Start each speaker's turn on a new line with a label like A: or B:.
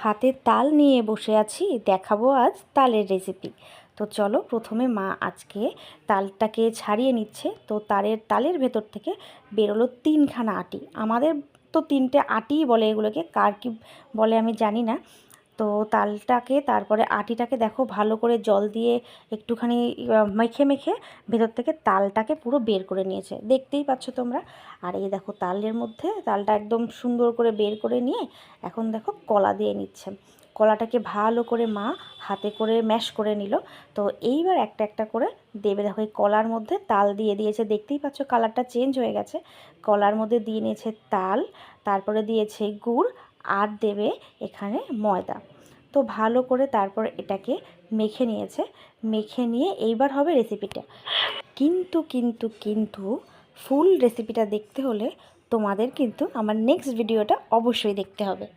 A: হাতে তাল নিয়ে বসে আছি, দেখাবো আজ তালের রেসিপি। তো চলো, প্রথমে মা আজকে তালটাকে ছাড়িয়ে নিচ্ছে। তো তালের ভেতর থেকে বেরোলো 3খানা আটি। আমাদের তো 3টে আটিই বলে, এগুলোকে কার কি বলে আমি জানি না। তো তালটাকে, তারপরে আটিটাকে দেখো ভালো করে জল দিয়ে একটুখানি মেখে মেখে ভেতর থেকে তালটাকে পুরো বের করে নিয়েছে, দেখতেই পাচ্ছ তোমরা। আর এই দেখো তালের মধ্যে তালটা একদম সুন্দর করে বের করে নিয়ে এখন দেখো কলা দিয়ে নিচ্ছে। কলাটাকে ভালো করে মা হাতে করে ম্যাশ করে নিল। তো এইবার একটা একটা করে দেবে। দেখো এই কলার মধ্যে তাল দিয়ে দিয়েছে, দেখতেই পাচ্ছ কালারটা চেঞ্জ হয়ে গেছে। কলার মধ্যে দিয়ে নিয়েছে তাল, তারপরে দিয়েছে গুড়, আর দেবে এখানে ময়দা। তো ভালো করে তারপর এটাকে মেখে নিয়েছে। মেখে নিয়ে এইবার হবে রেসিপিটা। কিন্তু কিন্তু কিন্তু ফুল রেসিপিটা দেখতে হলে তোমাদের কিন্তু আমার নেক্সট ভিডিওটা অবশ্যই দেখতে হবে।